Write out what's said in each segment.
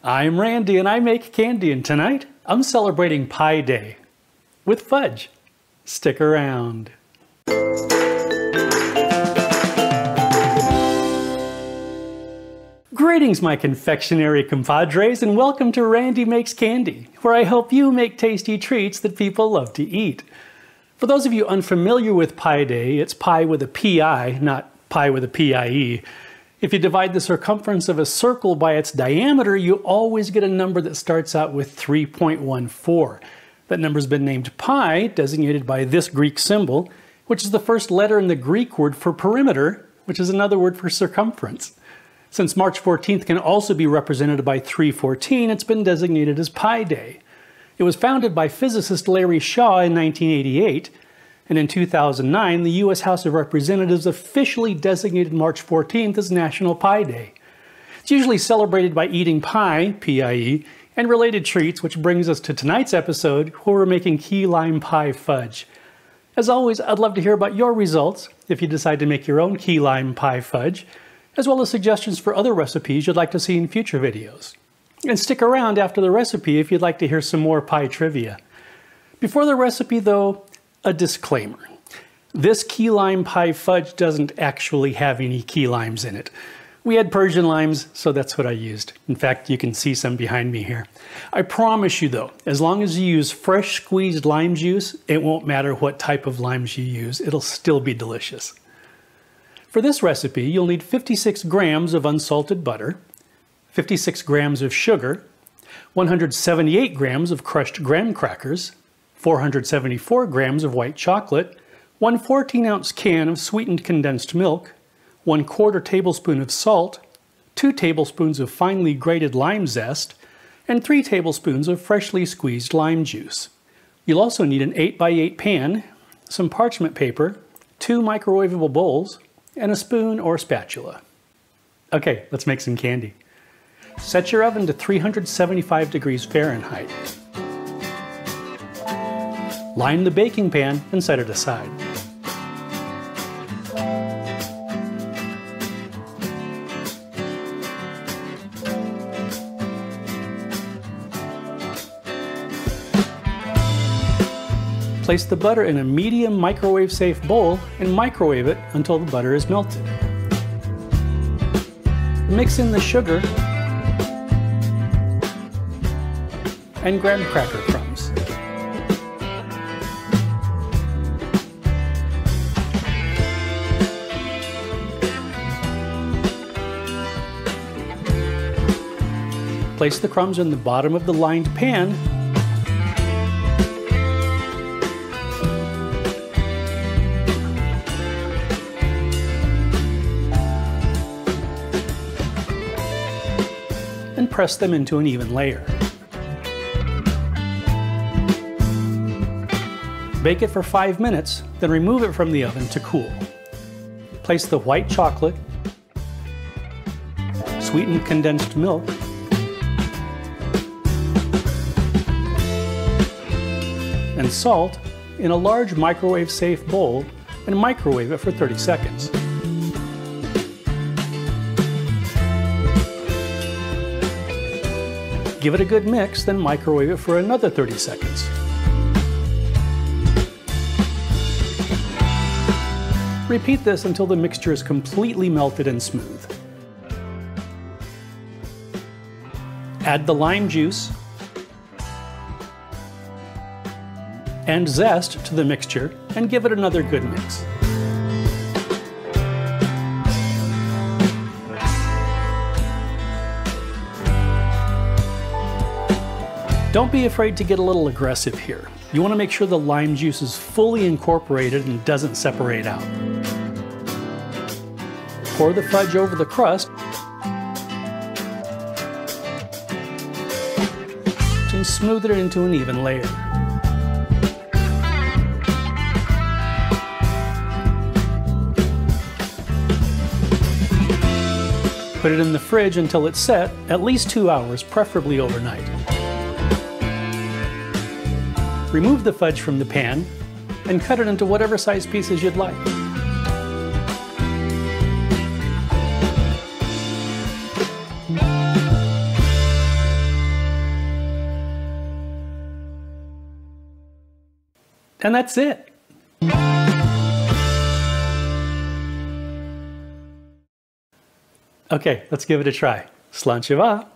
I'm Randy and I make candy, and tonight I'm celebrating Pie Day with Fudge. Stick around. Greetings, my confectionery compadres, and welcome to Randy Makes Candy, where I help you make tasty treats that people love to eat. For those of you unfamiliar with Pie Day, it's pie with a P-I, not pie with a P-I-E. If you divide the circumference of a circle by its diameter, you always get a number that starts out with 3.14. That number's been named pi, designated by this Greek symbol, which is the first letter in the Greek word for perimeter, which is another word for circumference. Since March 14th can also be represented by 314, it's been designated as Pie Day. It was founded by physicist Larry Shaw in 1988, and in 2009, the U.S. House of Representatives officially designated March 14th as National Pie Day. It's usually celebrated by eating pie, P-I-E, and related treats, which brings us to tonight's episode, where we're making key lime pie fudge. As always, I'd love to hear about your results if you decide to make your own key lime pie fudge, as well as suggestions for other recipes you'd like to see in future videos. And stick around after the recipe if you'd like to hear some more pie trivia. Before the recipe, though, a disclaimer. This key lime pie fudge doesn't actually have any key limes in it. We had Persian limes, so that's what I used. In fact, you can see some behind me here. I promise you though, as long as you use fresh squeezed lime juice, it won't matter what type of limes you use, it'll still be delicious. For this recipe, you'll need 56 grams of unsalted butter, 56 grams of sugar, 178 grams of crushed graham crackers, 474 grams of white chocolate, 1 14-ounce can of sweetened condensed milk, 1/4 tablespoon of salt, 2 tablespoons of finely grated lime zest, and 3 tablespoons of freshly squeezed lime juice. You'll also need an 8x8 pan, some parchment paper, 2 microwavable bowls, and a spoon or spatula. Okay, let's make some candy. Set your oven to 375 degrees Fahrenheit. Line the baking pan and set it aside. Place the butter in a medium microwave-safe bowl and microwave it until the butter is melted. Mix in the sugar and graham cracker crumbs. Place the crumbs in the bottom of the lined pan and press them into an even layer. Bake it for 5 minutes, then remove it from the oven to cool. Place the white chocolate, sweetened condensed milk, and salt in a large microwave-safe bowl and microwave it for 30 seconds. Give it a good mix, then microwave it for another 30 seconds. Repeat this until the mixture is completely melted and smooth. Add the lime juice and zest to the mixture and give it another good mix. Don't be afraid to get a little aggressive here. You want to make sure the lime juice is fully incorporated and doesn't separate out. Pour the fudge over the crust and smooth it into an even layer. Put it in the fridge until it's set, at least 2 hours, preferably overnight. Remove the fudge from the pan and cut it into whatever size pieces you'd like. And that's it. Okay, let's give it a try. Slanchiva.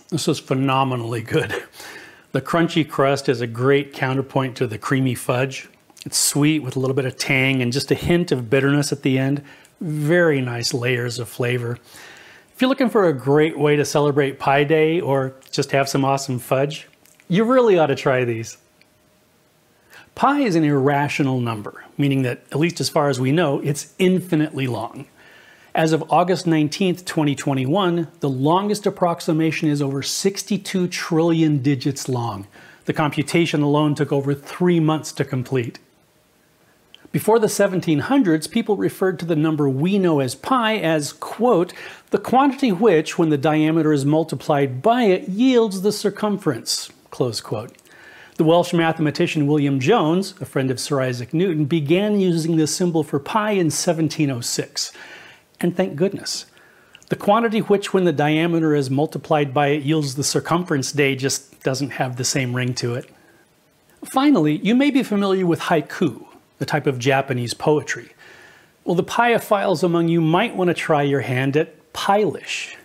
This is phenomenally good. The crunchy crust is a great counterpoint to the creamy fudge. It's sweet with a little bit of tang and just a hint of bitterness at the end. Very nice layers of flavor. If you're looking for a great way to celebrate Pie Day or just have some awesome fudge, you really ought to try these. Pi is an irrational number, meaning that, at least as far as we know, it's infinitely long. As of August 19th, 2021, the longest approximation is over 62 trillion digits long. The computation alone took over 3 months to complete. Before the 1700s, people referred to the number we know as pi as, quote, the quantity which, when the diameter is multiplied by it, yields the circumference, close quote. The Welsh mathematician William Jones, a friend of Sir Isaac Newton, began using this symbol for pi in 1706. And thank goodness. The quantity which, when the diameter is multiplied by it, yields the circumference day just doesn't have the same ring to it. Finally, you may be familiar with haiku, the type of Japanese poetry. Well, the piophiles among you might want to try your hand at Pilish.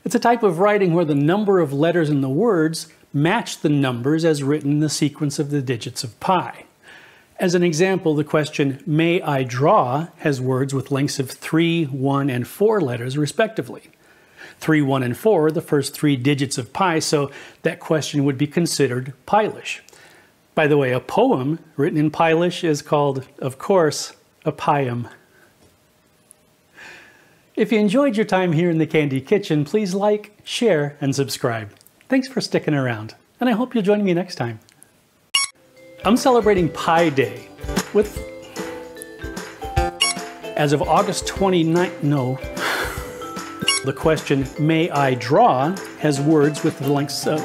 It's a type of writing where the number of letters in the words match the numbers as written in the sequence of the digits of pi. As an example, the question, may I draw, has words with lengths of 3, 1, and 4 letters respectively. 3, 1, and 4 are the first 3 digits of pi, so that question would be considered Pilish. By the way, a poem written in Pilish is called, of course, a pium. If you enjoyed your time here in the Candy Kitchen, please like, share, and subscribe. Thanks for sticking around, and I hope you'll join me next time. I'm celebrating Pie Day with, as of August 29th, no. The question, may I draw, has words with the lengths of